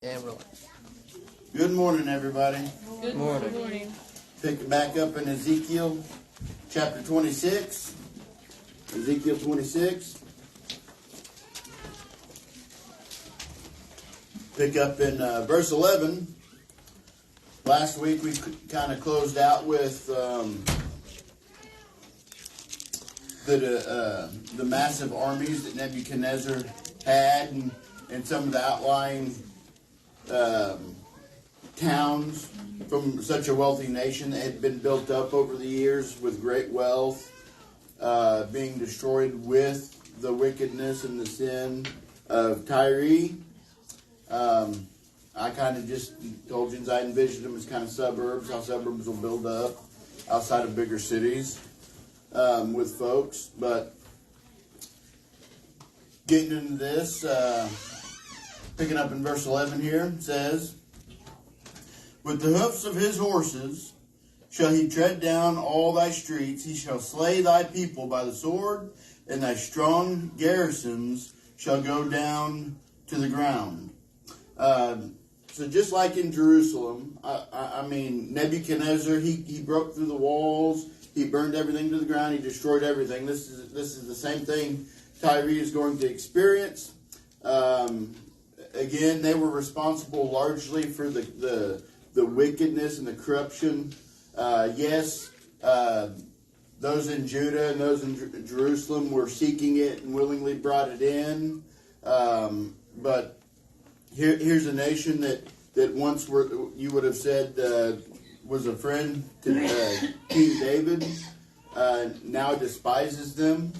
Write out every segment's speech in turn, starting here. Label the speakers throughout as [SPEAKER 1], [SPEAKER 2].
[SPEAKER 1] And roll.
[SPEAKER 2] Good morning, everybody.
[SPEAKER 1] Good morning.
[SPEAKER 2] Pick it back up in Ezekiel chapter 26. Ezekiel 26. Pick up in verse 11. Last week we kind of closed out with the massive armies that Nebuchadnezzar had and some of the outlying towns from such a wealthy nation that had been built up over the years with great wealth, being destroyed with the wickedness and the sin of Tyre. I kind of just told you I envisioned them as kind of suburbs, how suburbs will build up outside of bigger cities with folks. But getting into this, picking up in verse 11 here, it says, "With the hoofs of his horses shall he tread down all thy streets. He shall slay thy people by the sword, and thy strong garrisons shall go down to the ground." So just like in Jerusalem, I mean, Nebuchadnezzar, he broke through the walls. He burned everything to the ground. He destroyed everything. This is the same thing Tyre is going to experience. Again, they were responsible largely for the wickedness and the corruption. Yes, those in Judah and those in Jerusalem were seeking it and willingly brought it in. But here's a nation that once you would have said was a friend to King David, now despises them.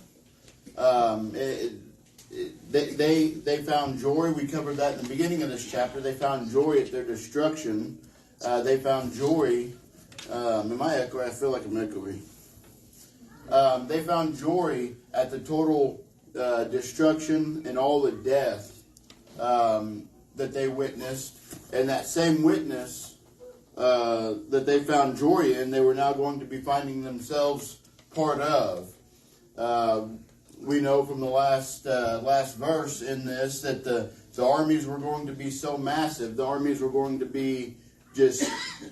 [SPEAKER 2] They found joy. We covered that in the beginning of this chapter. They found joy at their destruction. They found joy. Am I echoing? I feel like I'm echoing. They found joy at the total destruction and all the death that they witnessed. And that same witness that they found joy in, they were now going to be finding themselves part of. We know from the last verse in this that the armies were going to be so massive. The armies were going to be just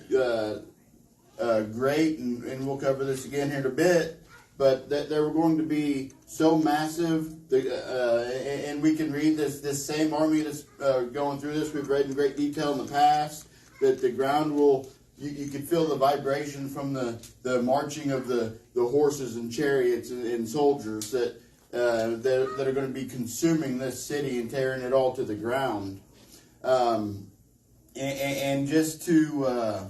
[SPEAKER 2] great, and we'll cover this again here in a bit. But that they were going to be so massive, and we can read this same army that's going through this. We've read in great detail in the past that the ground will. You could feel the vibration from the marching of the horses and chariots and soldiers that are going to be consuming this city and tearing it all to the ground. And just to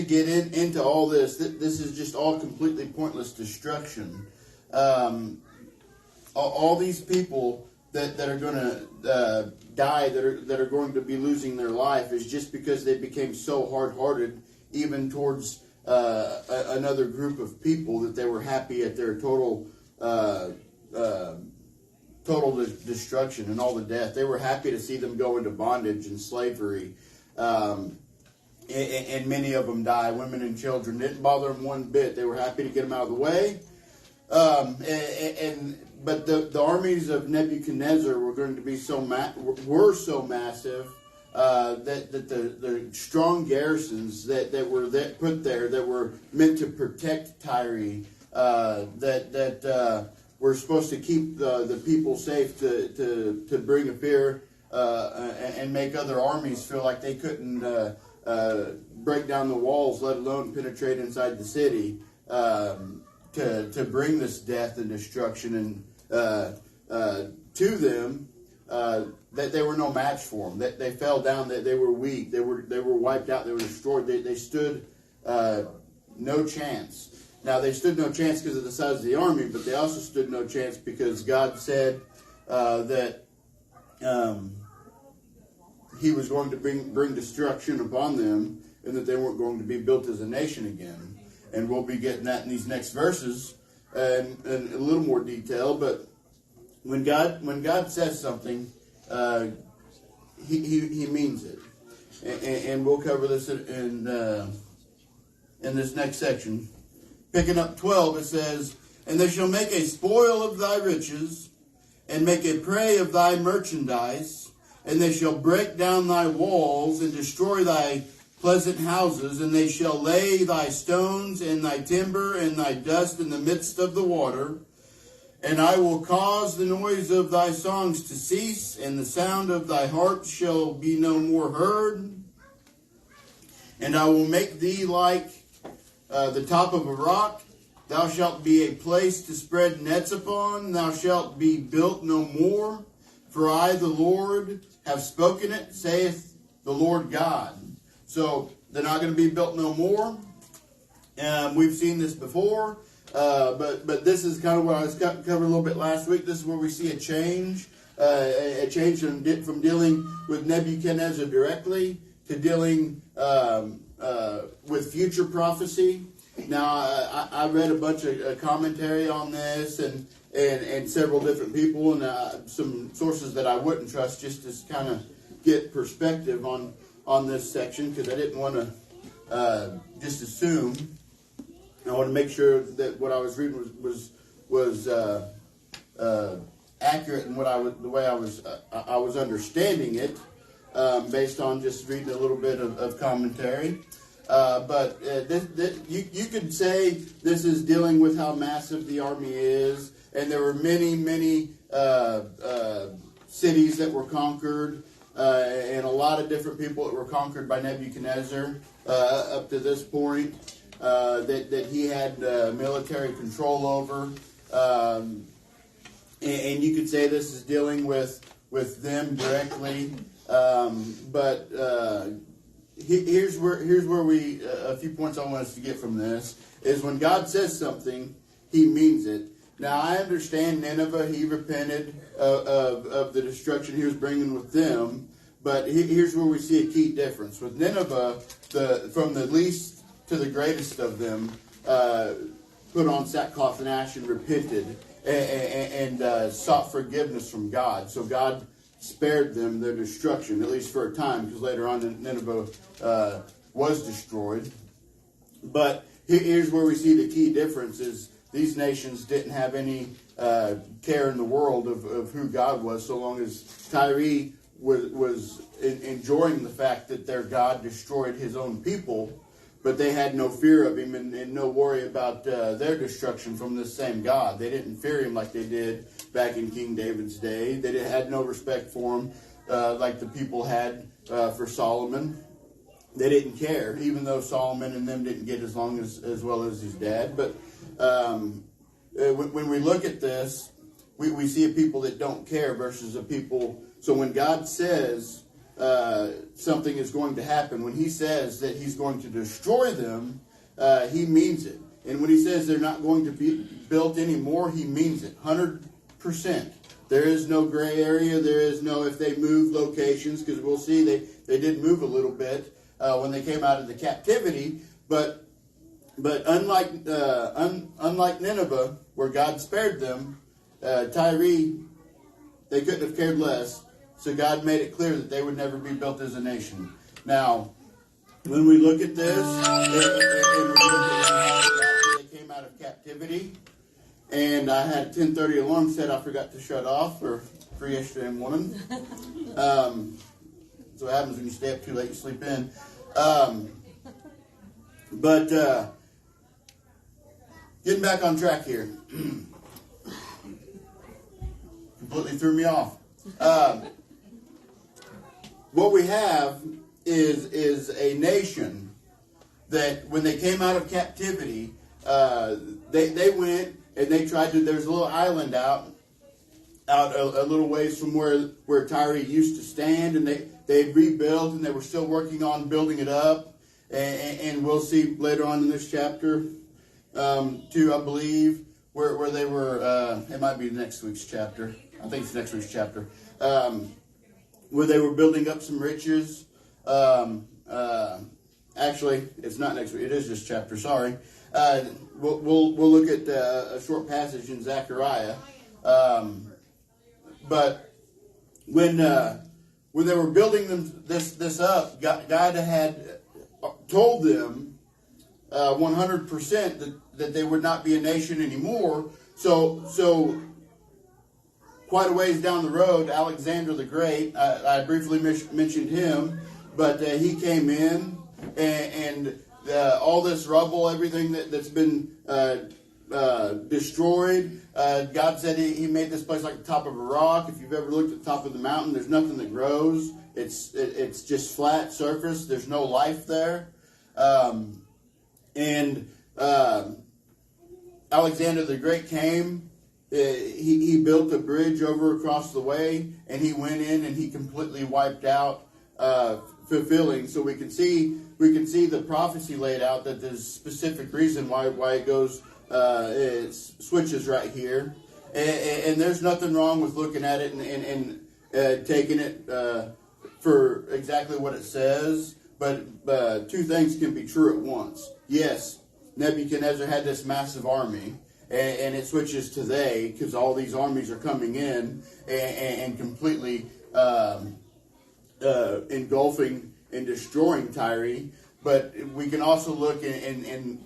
[SPEAKER 2] get into all this, this is just all completely pointless destruction. All these people that are going to die, that are going to be losing their life, is just because they became so hard-hearted, even towards another group of people, that they were happy at their total destruction and all the death. They were happy to see them go into bondage and slavery. And many of them die. Women and children didn't bother them one bit. They were happy to get them out of the way. But the armies of Nebuchadnezzar were going to be so massive that the strong garrisons that were put there, that were meant to protect Tyre, that were supposed to keep the people safe, to bring a fear and make other armies feel like they couldn't break down the walls, let alone penetrate inside the city, to bring this death and destruction and to them, that they were no match for them. That they fell down. That they were weak. They were wiped out. They were destroyed. They stood no chance. Now they stood no chance because of the size of the army, but they also stood no chance because God said that He was going to bring destruction upon them, and that they weren't going to be built as a nation again. And we'll be getting that in these next verses in a little more detail. But when God says something, He means it, and we'll cover this in this next section. Picking up 12, it says, "And they shall make a spoil of thy riches, and make a prey of thy merchandise, and they shall break down thy walls, and destroy thy pleasant houses, and they shall lay thy stones and thy timber and thy dust in the midst of the water. And I will cause the noise of thy songs to cease, and the sound of thy harp shall be no more heard. And I will make thee like the top of a rock. Thou shalt be a place to spread nets upon. Thou shalt be built no more. For I, the Lord, have spoken it, saith the Lord God. So they're not going to be built no more. We've seen this before. But this is kind of what I was covering a little bit last week. This is where we see a change. A change from dealing with Nebuchadnezzar directly to dealing with future prophecy. Now, I read a bunch of commentary on this and several different people and some sources that I wouldn't trust, just to kind of get perspective on this section, because I didn't want to just assume. I want to make sure that what I was reading was accurate in the way I was understanding it, based on just reading a little bit of commentary. But you could say this is dealing with how massive the army is, and there were many cities that were conquered, and a lot of different people that were conquered by Nebuchadnezzar up to this point, that he had military control over, and you could say this is dealing with them directly, but here's where we a few points I want us to get from this is when God says something, He means it. Now I understand Nineveh; he repented of the destruction he was bringing with them, but here's where we see a key difference with Nineveh. From the least to the greatest of them put on sackcloth and ash and repented and sought forgiveness from God. So God spared them their destruction, at least for a time, because later on Nineveh was destroyed. But here's where we see the key difference is these nations didn't have any care in the world of who God was, so long as Tyre was enjoying the fact that their God destroyed his own people, but they had no fear of him and no worry about their destruction from this same God. They didn't fear him like they did back in King David's day. They had no respect for him like the people had for Solomon. They didn't care, even though Solomon and them didn't get as long as well as his dad. But when we look at this, we see a people that don't care versus a people. So when God says something is going to happen, when he says that he's going to destroy them, he means it. And when he says they're not going to be built anymore, he means it 100%. There is no gray area. There is no if they move locations, because we'll see they did move a little bit when they came out of the captivity. But unlike Nineveh, where God spared them, Tyre, they couldn't have cared less. So God made it clear that they would never be built as a nation. Now, when we look at this, and we look at how they came out of captivity, and I had 10:30 alarm set I forgot to shut off for yesterday morning. That's what happens when you stay up too late, you sleep in. But getting back on track here. Completely threw me off. What we have is a nation that when they came out of captivity, they went and they tried to, there's a little island out a little ways from where Tyre used to stand, and they rebuilt, and they were still working on building it up, and we'll see later on in this chapter, too, I believe, where they were, it might be next week's chapter, I think it's next week's chapter, where they were building up some riches. Actually, it's not next week. It is this chapter. Sorry. We'll look at a short passage in Zechariah. But when they were building this up, God had told them 100% that they would not be a nation anymore. So quite a ways down the road, Alexander the Great, I briefly mentioned him, but he came in, and all this rubble, everything that's been destroyed, God said he made this place like the top of a rock. If you've ever looked at the top of the mountain, there's nothing that grows. It's just flat surface. There's no life there. Alexander the Great came. He built a bridge over across the way, and he went in and he completely wiped out, fulfilling. So we can see the prophecy laid out, that there's a specific reason why it goes. It switches right here, and there's nothing wrong with looking at it and taking it for exactly what it says. But two things can be true at once. Yes, Nebuchadnezzar had this massive army, and it switches to they, because all these armies are coming in and completely engulfing and destroying Tyre. But we can also look and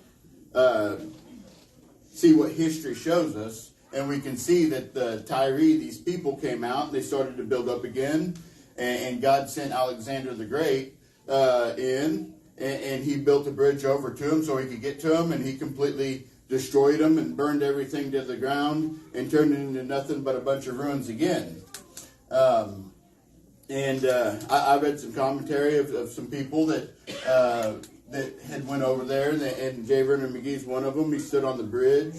[SPEAKER 2] see what history shows us, and we can see that the Tyre, these people came out and they started to build up again, and God sent Alexander the Great in, and he built a bridge over to him so he could get to him, and he completely destroyed them and burned everything to the ground and turned it into nothing but a bunch of ruins again. I read some commentary of some people that had went over there, and J. Vernon McGee's one of them. He stood on the bridge,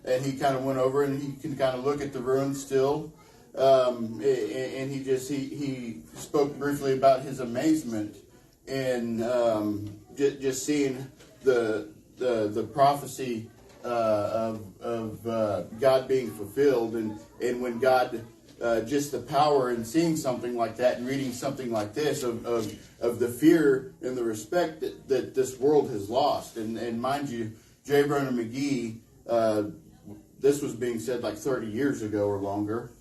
[SPEAKER 2] and he kind of went over, and he can kind of look at the ruins still. And he spoke briefly about his amazement in just seeing the prophecy of God being fulfilled, and when God, just the power in seeing something like that and reading something like this of the fear and the respect that this world has lost. And mind you, J. Vernon McGee, this was being said like 30 years ago or longer.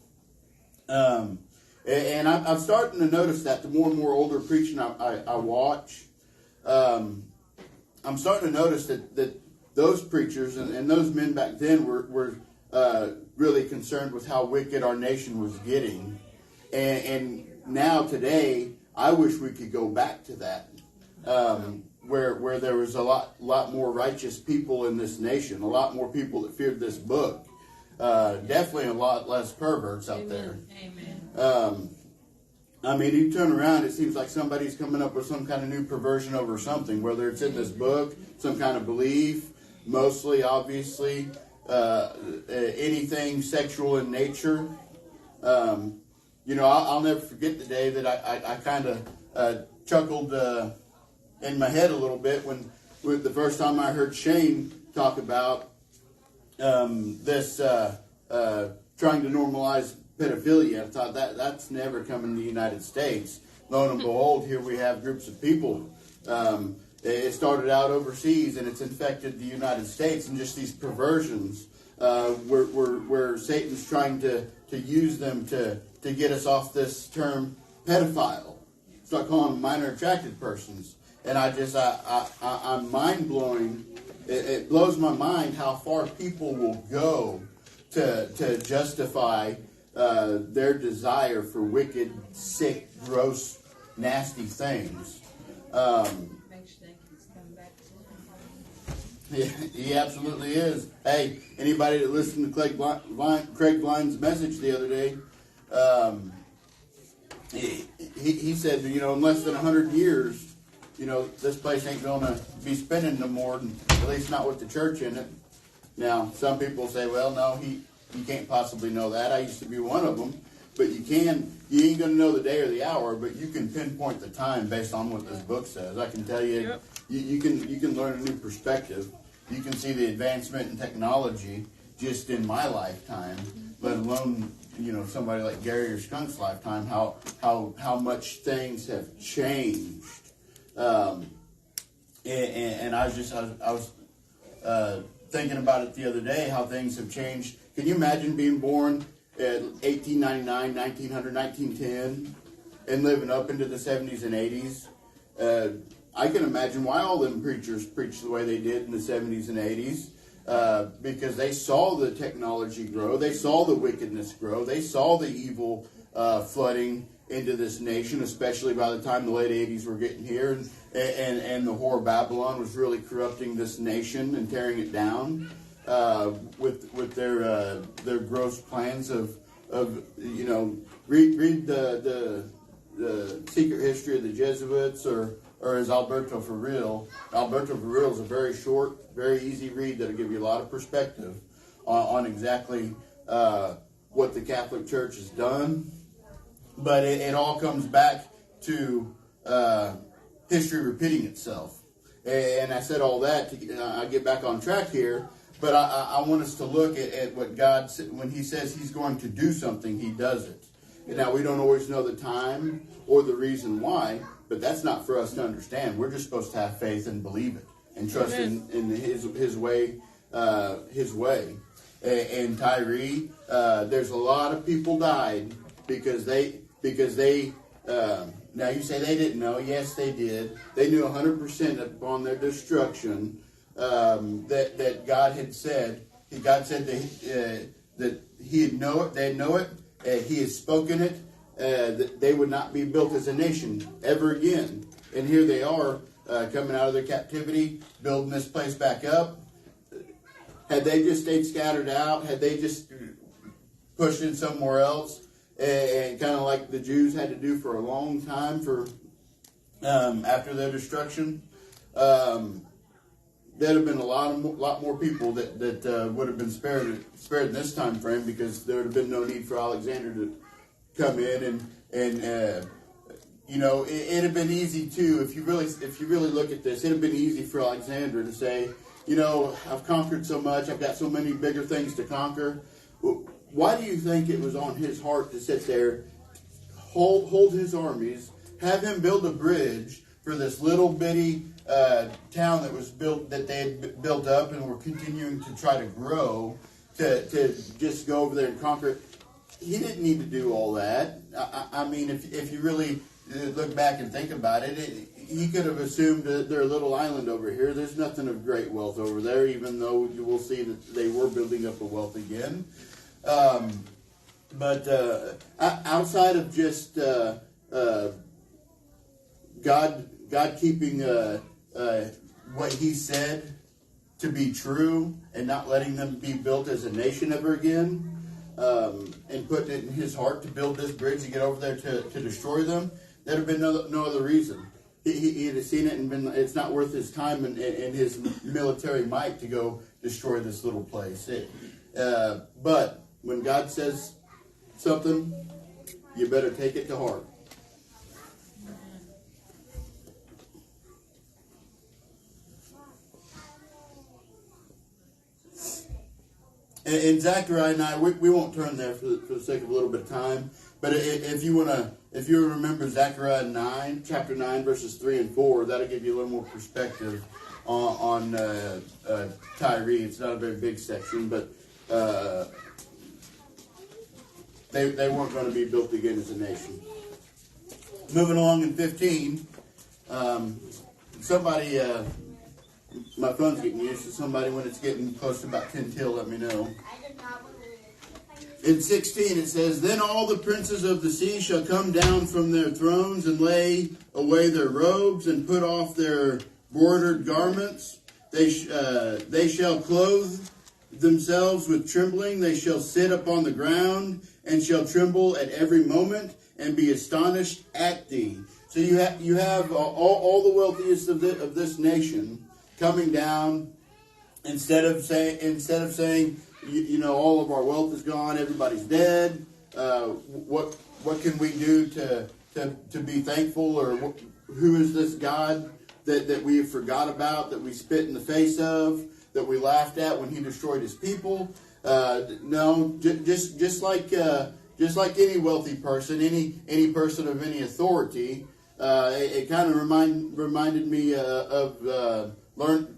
[SPEAKER 2] And I'm starting to notice that the more and more older preaching I watch, I'm starting to notice that those preachers and those men back then were really concerned with how wicked our nation was getting. And now today, I wish we could go back to that, where there was a lot more righteous people in this nation, a lot more people that feared this book. Definitely a lot less perverts out there. Amen. I mean, you turn around, it seems like somebody's coming up with some kind of new perversion over something, whether it's in this book, some kind of belief, mostly, obviously, anything sexual in nature. I'll never forget the day that I kind of chuckled in my head a little bit when the first time I heard Shane talk about this trying to normalize pedophilia. I thought that's never coming to the United States. Lo and behold, here we have groups of people. It started out overseas, and it's infected the United States, and just these perversions where Satan's trying to use them to get us off this term pedophile. Start calling them minor attracted persons. And I'm mind blowing. It blows my mind how far people will go to justify their desire for wicked, sick, gross, nasty things. Yeah, he absolutely is. Hey, anybody that listened to Craig Blind's message the other day, he said, in less than 100 years, this place ain't going to be spinning no more, at least not with the church in it. Now, some people say, well, no, you can't possibly know that. I used to be one of them. But you ain't going to know the day or the hour, but you can pinpoint the time based on what this book says. I can tell you, yep. you can learn a new perspective. You can see the advancement in technology just in my lifetime, let alone, somebody like Gary or Skunk's lifetime, how much things have changed. And I was thinking about it the other day, how things have changed. Can you imagine being born at 1899, 1900, 1910, and living up into the 70s and 80s? I can imagine why all them preachers preached the way they did in the 70s and 80s. because they saw the technology grow, they saw the wickedness grow, they saw the evil flooding into this nation, especially by the time the late 80s were getting here, and the whore of Babylon was really corrupting this nation and tearing it down with their gross plans of read the secret history of the Jesuits, or as Alberto Ferril. Alberto Ferril is a very short, very easy read that'll give you a lot of perspective on exactly what the Catholic Church has done. But it all comes back to history repeating itself. And I said all that to I get back on track here. But I want us to look at what God said. When He says He's going to do something, He does it. And now, we don't always know the time or the reason why, but that's not for us to understand. We're just supposed to have faith and believe it and trust in His way. And Tyree, there's a lot of people died because they now you say they didn't know. Yes, they did. They knew 100% upon their destruction that God had said. God said that He'd know it. They'd know it. He has spoken it. That they would not be built as a nation ever again. And here they are coming out of their captivity, building this place back up. Had they just stayed scattered out, had they just pushed in somewhere else, and kind of like the Jews had to do for a long time after their destruction, there'd have been a lot more people that would have been spared in this time frame, because there would have been no need for Alexander to come in and it'd have been easy too, if you really look at this, it'd have been easy for Alexander to say, I've conquered so much, I've got so many bigger things to conquer. Why do you think it was on his heart to sit there, hold his armies, have him build a bridge for this little bitty town that was built, that they had built up and were continuing to try to grow, to just go over there and conquer it? He didn't need to do all that. I mean, if you really look back and think about it, he could have assumed that they're a little island over here. There's nothing of great wealth over there, even though you will see that they were building up a wealth again. But outside of just God keeping what He said to be true and not letting them be built as a nation ever again, and putting it in His heart to build this bridge to get over there to destroy them, there'd have been no other reason. He'd have seen it and been, it's not worth his time and his military might to go destroy this little place. But when God says something, you better take it to heart. In Zechariah 9, we won't turn there for the sake of a little bit of time. But if you remember Zechariah 9, chapter 9, verses 3 and 4, that'll give you a little more perspective on Tyree. It's not a very big section, but they weren't going to be built again as a nation. Moving along in 15, somebody, my phone's getting used to somebody when it's getting close to about 10 till, let me know. In 16 it says, "Then all the princes of the sea shall come down from their thrones and lay away their robes and put off their bordered garments. They shall clothe themselves with trembling. They shall sit upon the ground and shall tremble at every moment and be astonished at thee." So you have all the wealthiest of this nation coming down, instead of saying all of our wealth is gone, everybody's dead. What can we do to be thankful, or who is this God that we forgot about, that we spit in the face of, that we laughed at when He destroyed His people? No, just like any wealthy person, any person of any authority, it kind of reminded me of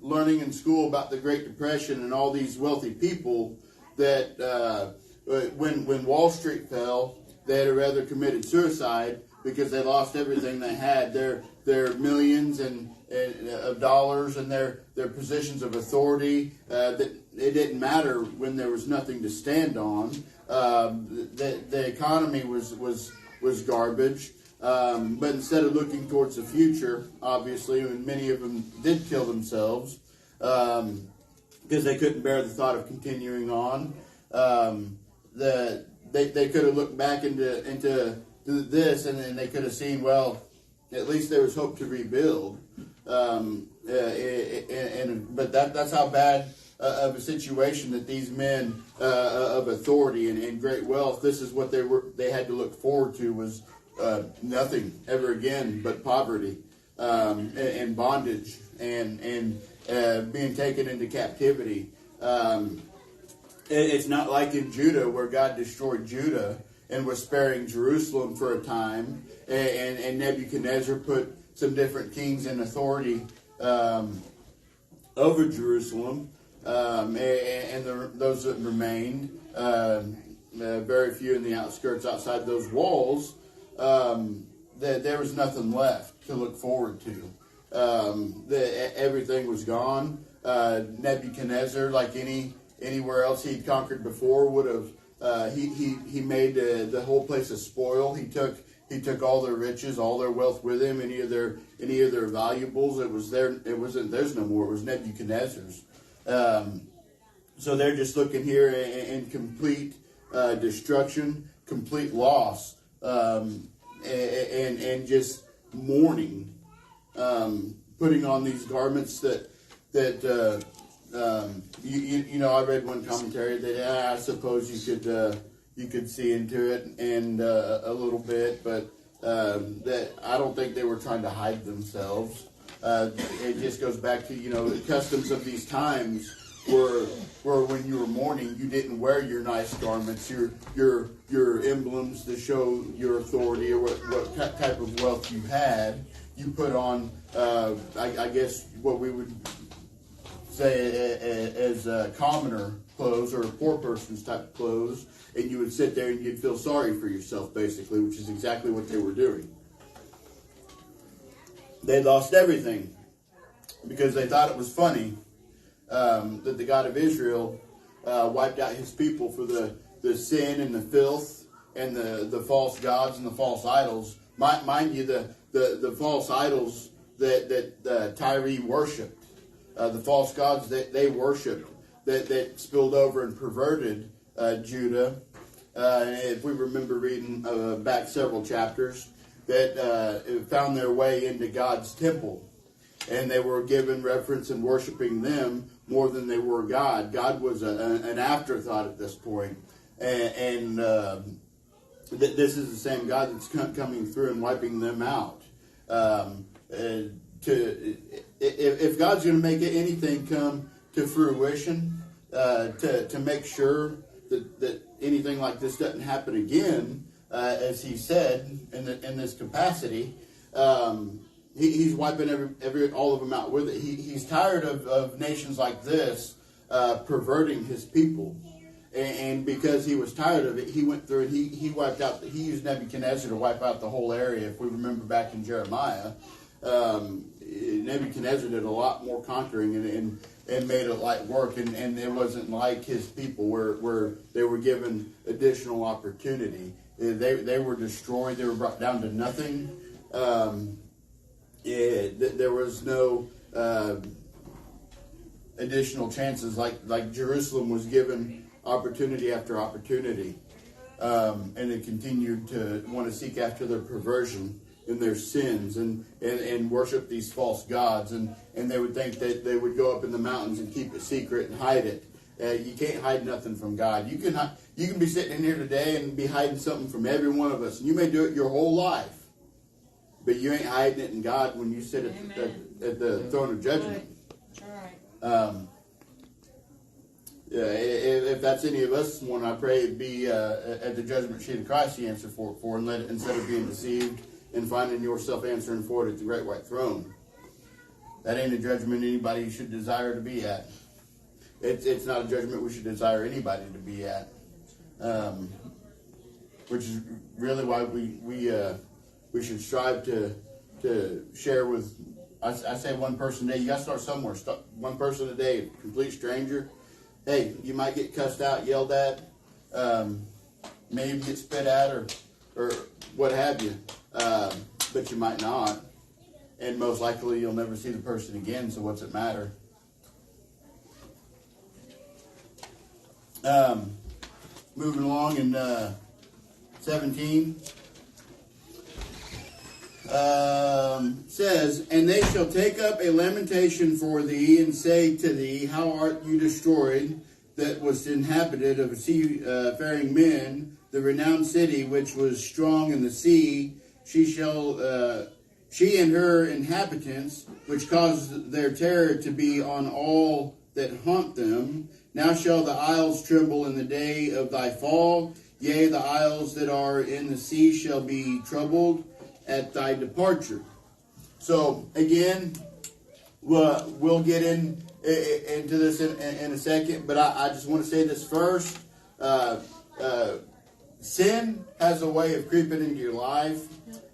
[SPEAKER 2] learning in school about the Great Depression and all these wealthy people that when Wall Street fell, They had rather committed suicide because they lost everything they had, their millions and of dollars and their positions of authority. That it didn't matter when there was nothing to stand on. The economy was garbage. But instead of looking towards the future, obviously, and many of them did kill themselves because they couldn't bear the thought of continuing on. They could have looked back into this, and then they could have seen, well, at least there was hope to rebuild. But that's how bad of a situation that these men of authority and great wealth, this is what they had to look forward to, was nothing ever again but poverty and bondage and being taken into captivity. It's not like in Judah, where God destroyed Judah and was sparing Jerusalem for a time, and Nebuchadnezzar put some different kings in authority over Jerusalem, and those that remained, very few in the outskirts outside those walls. There was nothing left to look forward to. Everything was gone. Nebuchadnezzar, like anywhere else he'd conquered before, would have he made the whole place a spoil. He took all their riches, all their wealth with him. Any of their valuables, it wasn't theirs no more. It was Nebuchadnezzar's. So they're just looking here in complete destruction, complete loss, and just mourning, putting on these garments that I read one commentary that I suppose you could see into it and a little bit, but that I don't think they were trying to hide themselves. It just goes back to the customs of these times were when you were mourning, you didn't wear your nice garments, your emblems to show your authority or what type of wealth you had. You put on, I guess, what we would say as commoner clothes or a poor person's type of clothes, and you would sit there and you'd feel sorry for yourself, basically, which is exactly what they were doing. They lost everything because they thought it was funny that the God of Israel wiped out his people for the sin and the filth and the false gods and the false idols. Mind you, the false idols that Tyre worshipped, the false gods that they worshipped, that spilled over and perverted Judah. If we remember reading back several chapters, that found their way into God's temple. And they were given reverence and worshiping them more than they were God. God was an afterthought at this point. And this is the same God that's coming through and wiping them out. If God's going to make anything come to fruition, to make sure that anything like this doesn't happen again, as he said in this capacity, he's wiping all of them out with it. He's tired of nations like this perverting his people, and because he was tired of it, he went through and he wiped out. He used Nebuchadnezzar to wipe out the whole area. If we remember back in Jeremiah, Nebuchadnezzar did a lot more conquering and made it light work, and it wasn't like his people where they were given additional opportunity. They were destroyed. They were brought down to nothing. There was no additional chances. Like Jerusalem was given opportunity after opportunity, and it continued to want to seek after their perversion and their sins and worship these false gods, and they would think that they would go up in the mountains and keep it secret and hide it. You can't hide nothing from God. You can be sitting in here today and be hiding something from every one of us, and you may do it your whole life, but you ain't hiding it in God when you sit at the throne of judgment. All right. If that's any of us, one I pray it be at the judgment seat of Christ you answer for and let it, instead of being deceived and finding yourself answering for it at the great white throne. That ain't a judgment anybody should desire to be at. It's not a judgment we should desire anybody to be at. which is really why we should strive to share with. I say one person a day. You got to start somewhere. One person a day, complete stranger. Hey, you might get cussed out, yelled at, maybe get spit at, or what have you. But you might not. And most likely you'll never see the person again, so what's it matter? Moving along in 17. Says, and they shall take up a lamentation for thee, and say to thee, how art you destroyed, that was inhabited of seafaring men, the renowned city which was strong in the sea. She and her inhabitants, which caused their terror to be on all that haunt them. Now shall the isles tremble in the day of thy fall. Yea, the isles that are in the sea shall be troubled at thy departure. So again, we'll get into this in a second, but I just want to say this first. Sin has a way of creeping into your life,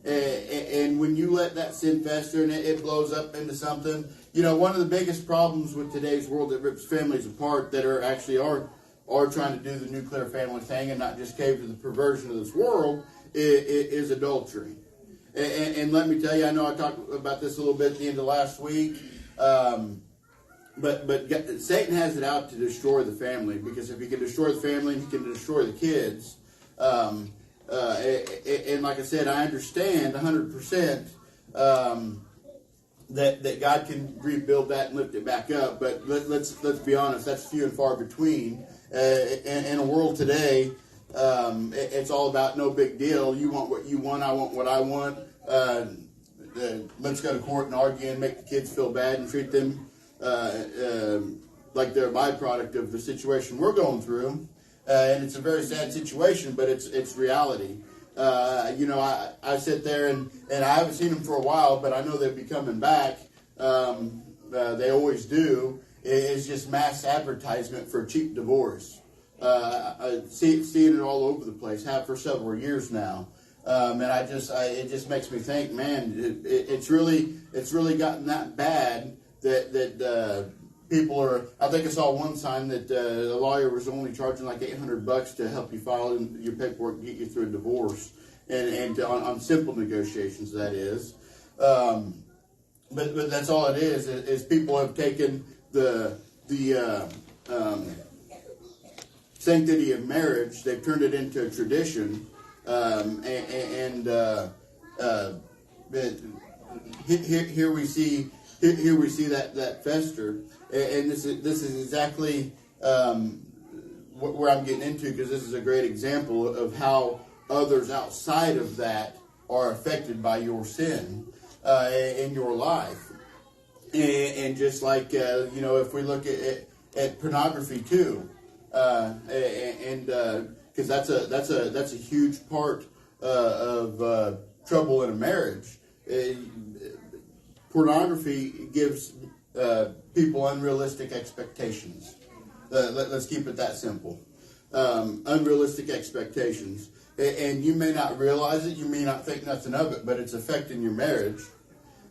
[SPEAKER 2] and when you let that sin fester and it blows up into something, one of the biggest problems with today's world that rips families apart, that are trying to do the nuclear family thing and not just cave to the perversion of this world, is adultery. And let me tell you, I know I talked about this a little bit at the end of last week, but Satan has it out to destroy the family, because if he can destroy the family, he can destroy the kids. And like I said, I understand 100% that God can rebuild that and lift it back up. But let's be honest, that's few and far between. In a world today, it's all about no big deal. You want what you want, I want what I want. Let's go to court and argue and make the kids feel bad and treat them like they're a byproduct of the situation we're going through. And it's a very sad situation, but it's reality. I sit there and I haven't seen them for a while, but I know they'll be coming back. They always do. It's just mass advertisement for cheap divorce. Seeing it all over the place, have for several years now. And it just makes me think, man, it's really gotten that bad that people are. I think I saw one sign that a lawyer was only charging like $800 to help you file your paperwork and get you through a divorce, and on simple negotiations, that is. But that's all it is people have taken the sanctity of marriage, they've turned it into a tradition, here we see that fester, and this is exactly where I'm getting into, because this is a great example of how others outside of that are affected by your sin in your life. And just like if we look at pornography too, because that's a huge part of trouble in a marriage. Pornography gives people unrealistic expectations. Let's keep it that simple. Unrealistic expectations, and you may not realize it. You may not think nothing of it, but it's affecting your marriage.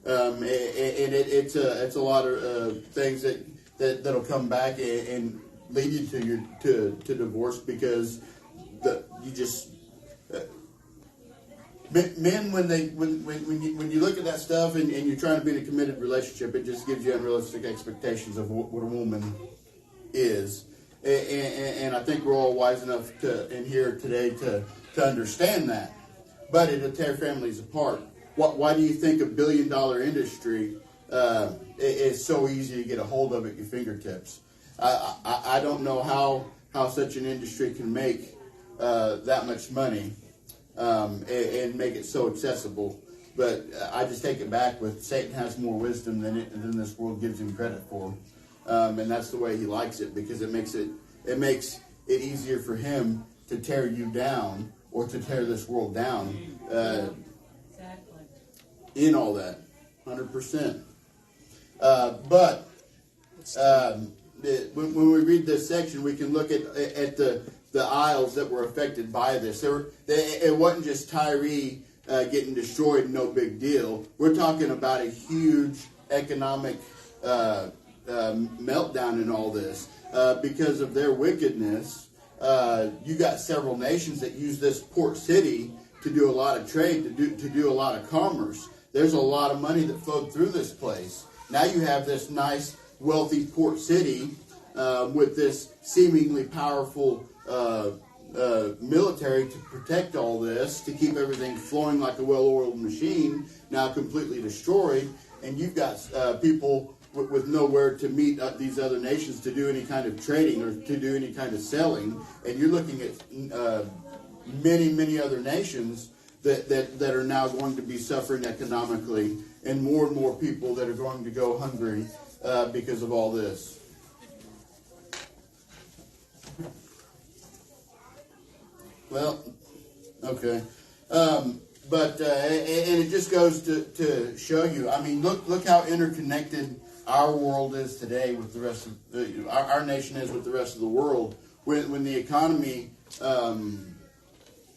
[SPEAKER 2] And it's a lot of things that'll come back and lead you to divorce, because you just men when you look at that stuff and you're trying to be in a committed relationship, it just gives you unrealistic expectations of what a woman is. And I think we're all wise enough in here today to understand that, but it'll tear families apart. Why do you think a $1 billion industry is so easy to get a hold of at your fingertips? I don't know how such an industry can make that much money and make it so accessible. But I just take it back with Satan has more wisdom than this world gives him credit for, and that's the way he likes it, because it makes it easier for him to tear you down or to tear this world down. In all that, 100%. But when we read this section, we can look at the the isles that were affected by this. It wasn't just Tyree getting destroyed, no big deal. We're talking about a huge economic meltdown in all this because of their wickedness. You got several nations that use this port city to do a lot of trade, to do a lot of commerce. There's a lot of money that flowed through this place. Now you have this nice, wealthy port city with this seemingly powerful military to protect all this, to keep everything flowing like a well-oiled machine, now completely destroyed. And you've got people with nowhere to meet these other nations to do any kind of trading or to do any kind of selling. And you're looking at many, many other nations that are now going to be suffering economically, and more people that are going to go hungry because of all this. Well, okay. But it just goes to show you, I mean, look how interconnected our world is today with the rest of, our nation is with the rest of the world. When the economy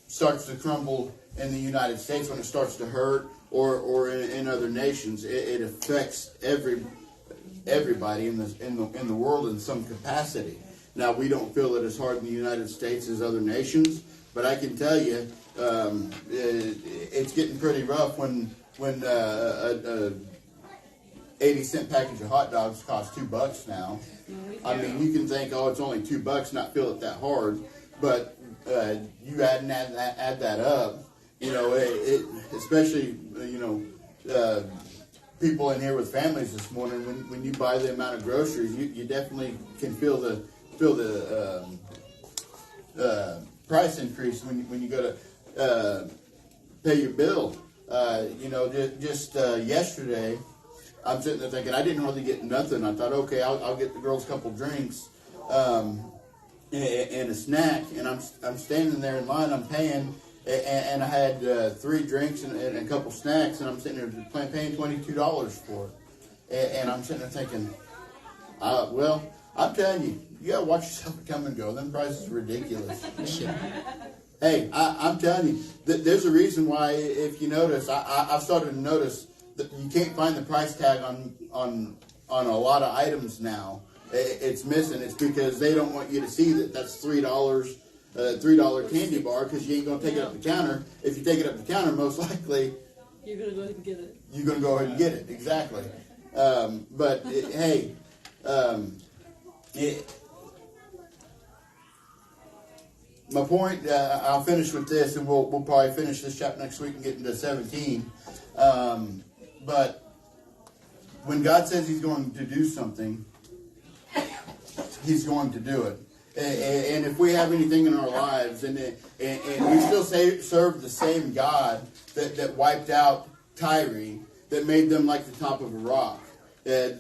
[SPEAKER 2] starts to crumble in the United States, when it starts to hurt, or in other nations, it affects everybody in the world in some capacity. Now, we don't feel it as hard in the United States as other nations, but I can tell you, it's getting pretty rough when a 80-cent package of hot dogs costs $2 now. I mean, you can think, oh, it's only $2, not feel it that hard, but you add that up, you know, especially, you know, people in here with families this morning, when you buy the amount of groceries, you definitely can feel the price increase when you go to pay your bill. You know, just yesterday, I'm sitting there thinking, I didn't really get nothing. I thought, okay, I'll get the girls a couple drinks and a snack. And I'm standing there in line, I'm paying, and I had 3 drinks and a couple snacks, and I'm sitting there paying $22 for it. And I'm sitting there thinking, well, I'm telling you, you gotta watch yourself come and go. Them prices are ridiculous. Hey, I'm telling you, there's a reason why, if you notice, I've started to notice that you can't find the price tag on a lot of items now. It's missing. It's because they don't want you to see that that's $3 candy bar, because you ain't gonna take it up the counter. If you take it up the counter, most likely
[SPEAKER 1] you're gonna go ahead and get it.
[SPEAKER 2] You're gonna go ahead and get it, exactly. But hey. My point, I'll finish with this, and we'll probably finish this chapter next week and get into 17. But when God says He's going to do something, He's going to do it. And if we have anything in our lives, and we still serve the same God that wiped out Tyree, that made them like the top of a rock,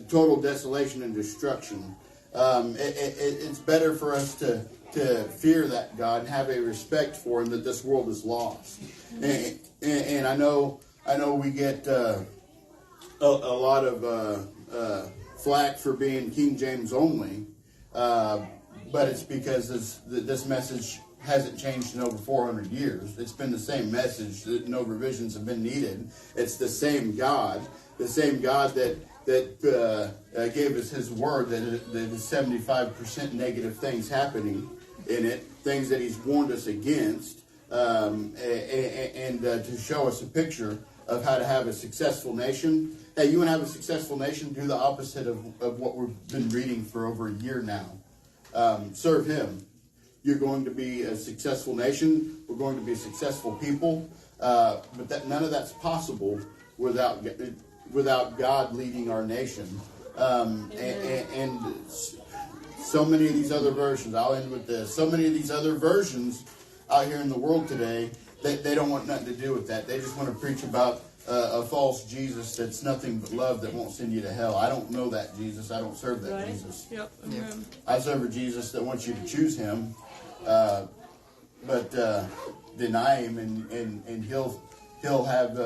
[SPEAKER 2] total desolation and destruction. It's better for us to fear that God and have a respect for Him, that this world is lost. And I know we get a lot of flack for being King James only, but it's because this message hasn't changed in over 400 years. It's been the same message. No revisions have been needed. It's the same God that gave us His word, that is 75% negative things happening in it, things that He's warned us against, and to show us a picture of how to have a successful nation. Hey, you want to have a successful nation? Do the opposite of what we've been reading for over a year now. Serve Him. You're going to be a successful nation. We're going to be a successful people. But none of that's possible without God leading our nation. And so many of these other versions, I'll end with this, so many of these other versions out here in the world today, they don't want nothing to do with that. They just want to preach about a false Jesus that's nothing but love, that won't send you to hell. I don't know that Jesus. I don't serve that Jesus.
[SPEAKER 1] Yep.
[SPEAKER 2] I serve a Jesus that wants you to choose Him, but deny Him, and He'll have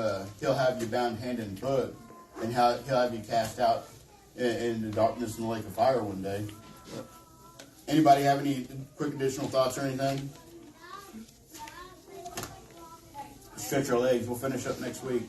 [SPEAKER 2] you bound hand and foot, and He'll have you cast out into darkness and the lake of fire one day. Anybody have any quick additional thoughts or anything? Stretch our legs. We'll finish up next week.